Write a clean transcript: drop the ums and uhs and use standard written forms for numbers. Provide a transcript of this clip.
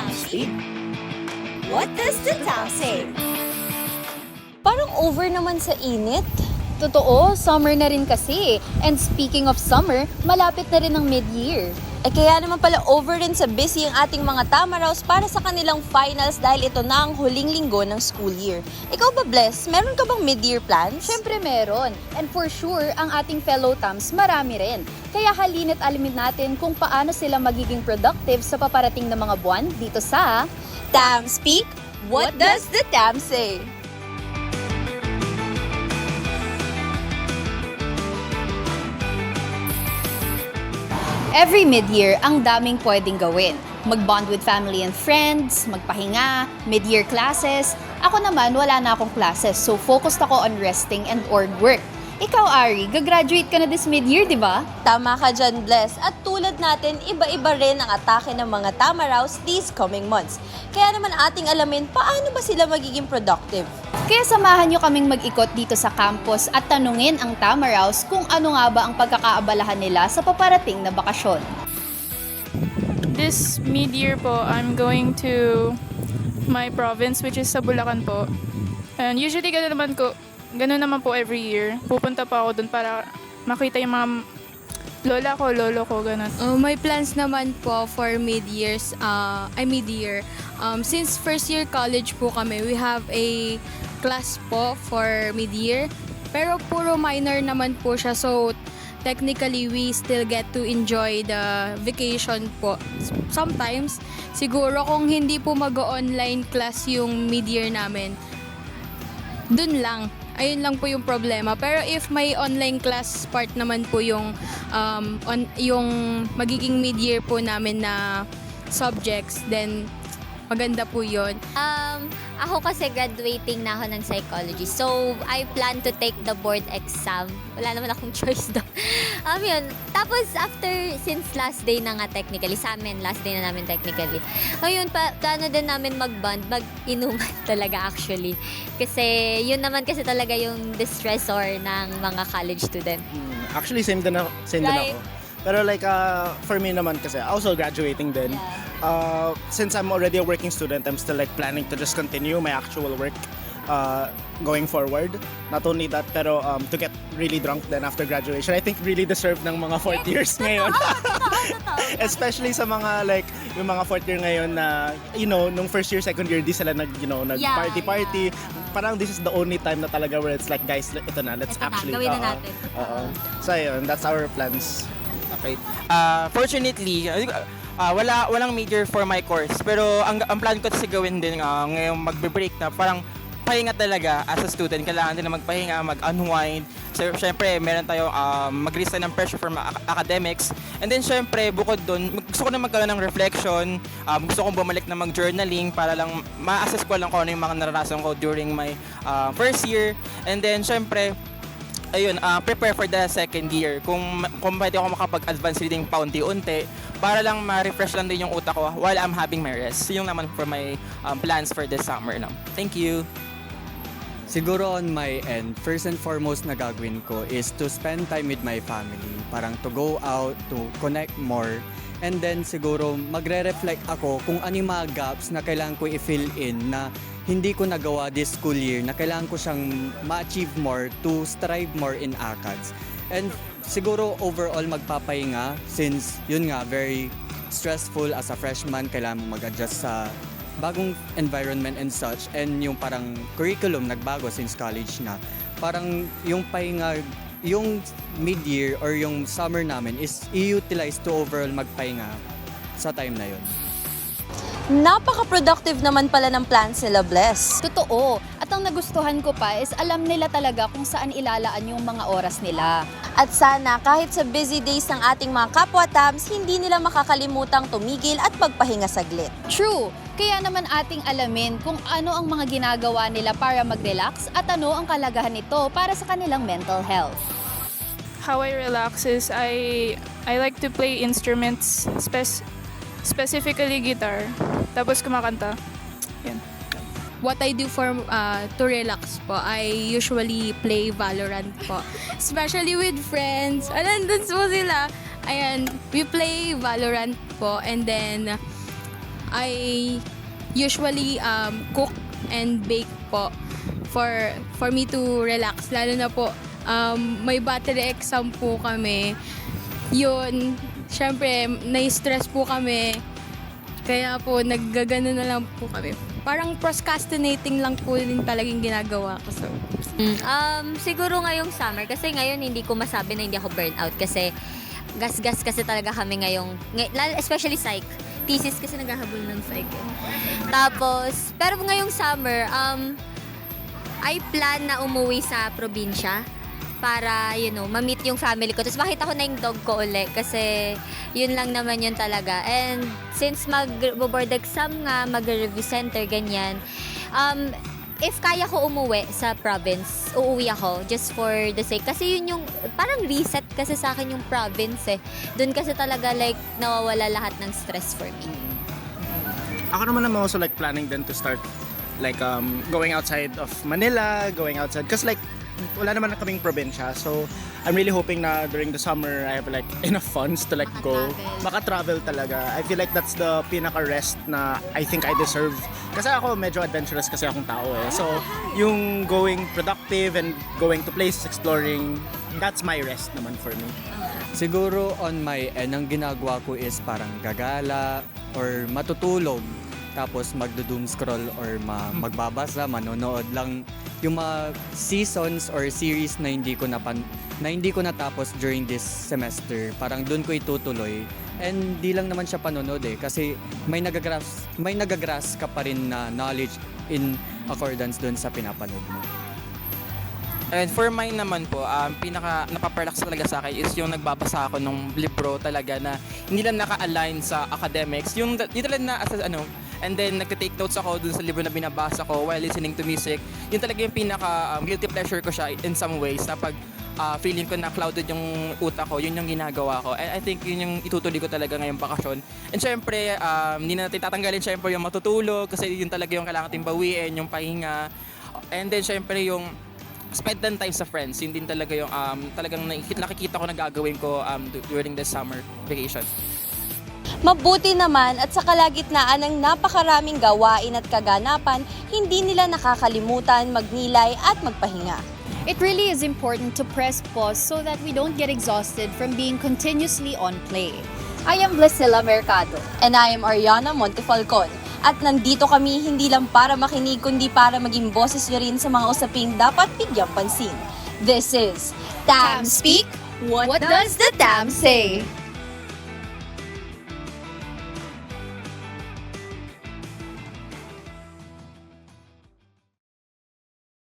Speak. What does the town say? Parang over naman sa init. Totoo, summer na rin kasi. And speaking of summer, malapit na rin ang mid-year. Kaya naman pala over rin sa busy ang ating mga Tamaraws para sa kanilang finals dahil ito na ang huling linggo ng school year. Ikaw ba, Bless? Meron ka bang mid-year plans? Siyempre meron. And for sure, ang ating fellow Tams marami rin. Kaya halina't alamin natin kung paano sila magiging productive sa paparating na mga buwan dito sa Tam Speak. What does the Tam say? Every mid-year, ang daming pwedeng gawin. Mag-bond with family and friends, magpahinga, mid-year classes. Ako naman, wala na akong classes, so focused ako on resting and org work. Ikaw, Ari, gagraduate ka na this mid-year, di ba? Tama ka dyan, Bless. At tulad natin, iba-iba rin ang atake ng mga Tamaraws these coming months. Kaya naman ating alamin paano ba sila magiging productive. Kaya samahan nyo kaming mag-ikot dito sa campus at tanungin ang Tamaraws kung ano nga ba ang pagkakaabalahan nila sa paparating na bakasyon. This mid-year po, I'm going to my province, which is sa Bulacan po. And usually ganun naman po every year. Pupunta pa ako dun para makita yung mga lola ko, lolo ko, ganun. My plans naman po for mid-year. Since first year college po kami, we have a class po for mid-year. Pero puro minor naman po siya. So, technically, we still get to enjoy the vacation po. Sometimes, siguro kung hindi po mag-online class yung mid-year namin, dun lang. Ayun lang po yung problema. Pero if may online class part naman po yung yung magiging mid-year po namin na subjects, then maganda po yun. Ako kasi graduating na ako ng psychology. So, I plan to take the board exam. Wala naman akong choice doon. Yun. Tapos, since last day na nga technically, sa amin, last day na namin technically. Ayun, plano din namin mag-bond, mag-inuman talaga actually. Kasi, yun naman kasi talaga yung distressor ng mga college student. Actually, same din ako. Pero like, for me naman kasi, also graduating din. Since I'm already a working student, I'm still like planning to just continue my actual work going forward. Not only that, pero to get really drunk then after graduation, I think really deserve ng mga fourth years ngayon. Especially sa mga like, yung mga fourth year ngayon na, nung first year, second year, di sila nag-party-party. Parang this is the only time na talaga where it's like, guys, ito na, let's actually. Gawin na natin. So ayun, that's our plans. Okay. Fortunately, walang major for my course. Pero ang plan ko kasi gawin din ngayong magbe-break na parang pahinga talaga as a student. Kailangan din na magpahinga, mag-unwind. So, syempre, meron tayong mag-release ng pressure from academics. And then, syempre, bukod doon, gusto ko na magkaroon ng reflection. Gusto kong bumalik na mag-journaling para lang ma-assess ko lang kung ano yung mga naranasan ko during my first year. And then, syempre, ayun, prepare for the second year. Kung pwede ako makapag-advance reading paunti-unti para lang ma-refresh lang din yung utak ko while I'm having my rest. Yung naman for my plans for this summer. Thank you. Siguro on my end, first and foremost na gagawin ko is to spend time with my family. Parang to go out, to connect more. And then siguro magre-reflect ako kung ano yung mga gaps na kailangan ko i-fill in na hindi ko nagawa this school year, na kailangan ko siyang ma-achieve more to strive more in ACADS. And siguro overall magpapahinga since yun nga, very stressful as a freshman, kailangan mo mag-adjust sa bagong environment and such, and yung parang curriculum nagbago since college na. Parang yung pahinga, yung mid-year or yung summer namin is i-utilize to overall magpahinga sa time na yun. Napaka-productive naman pala ng plans nila, Bless. Totoo. At ang nagustuhan ko pa is alam nila talaga kung saan ilalaan yung mga oras nila. At sana kahit sa busy days ng ating mga kapwa-Tams, hindi nila makakalimutang tumigil at magpahinga saglit. True. Kaya naman ating alamin kung ano ang mga ginagawa nila para mag-relax at ano ang kalagahan nito para sa kanilang mental health. How I relax is I like to play instruments, specifically guitar. Tapos kumakanta. Yan. What I do to relax po, I usually play Valorant po. Especially with friends. Nandun po sila. Ayan, we play Valorant po, and then I usually cook and bake po for me to relax. Lalo na po, may battery exam po kami. Yun, syempre, nai-stress po kami. Kaya po, naggagano na lang po kami. Parang procrastinating lang po din talagang ginagawa ko. So, Siguro ngayong summer, kasi ngayon hindi ko masabi na hindi ako burnout kasi gas-gas kasi talaga kami especially psych. Thesis kasi naghahabol ng psych. Tapos, pero ngayong summer, I plan na umuwi sa probinsya para, ma-meet yung family ko. Tapos makita ko na yung dog ko uli kasi yun lang naman yun talaga. And since mag-board exam nga, mag-review center, ganyan, if kaya ko umuwi sa province, uuwi ako just for the sake. Kasi yun yung parang reset kasi sa akin yung province eh. Doon kasi talaga like nawawala lahat ng stress for me. Ako naman I'm also like planning then to start like going outside of Manila, going outside. Because like wala naman na kaming probinsya. So I'm really hoping na during the summer I have like enough funds to like go. Maka-travel talaga. I feel like that's the pinaka-rest na I think I deserve. Kasi ako medyo adventurous kasi akong tao eh. So yung going productive and going to places, exploring, that's my rest naman for me. Siguro on my end, ang ginagawa ko is parang gagala or matutulog. Tapos magdo-doom scroll or magbabasa, manonood lang yung mga seasons or series na hindi ko natapos during this semester. Parang doon ko itutuloy. And di lang naman siya panonood eh kasi may nagagrasp ka pa rin na knowledge in accordance doon sa pinapanood mo. And for mine naman po, pinaka napaparelax talaga sa akin is yung nagbabasa ako ng libro talaga na hindi lang naka-align sa academics. Yung dito lang na and then nagte-take notes ako dun sa libro na binabasa ko while listening to music. Yun talaga yung pinaka guilty pleasure ko siya in some ways na pag feeling ko na clouded yung utak ko, yun yung ginagawa ko. And I think yun yung itutuloy ko talaga ngayong bakasyon. And syempre, hindi na natin tatanggalin syempre yung matutulog kasi yun talaga yung kailangan natin bawiin, yung pahinga. And then syempre yung spend time sa friends, yun din talaga yung talagang nakikita ko na gagawin ko during the summer vacation. Mabuti naman at sa kalagitnaan ng napakaraming gawain at kaganapan, hindi nila nakakalimutan magnilay at magpahinga. It really is important to press pause so that we don't get exhausted from being continuously on play. I am Blasilla Mercado. And I am Ariana Montefalcon. At nandito kami hindi lang para makinig kundi para maging boses nyo rin sa mga usaping dapat bigyang pansin. This is Tam Speak. What does the Tam say?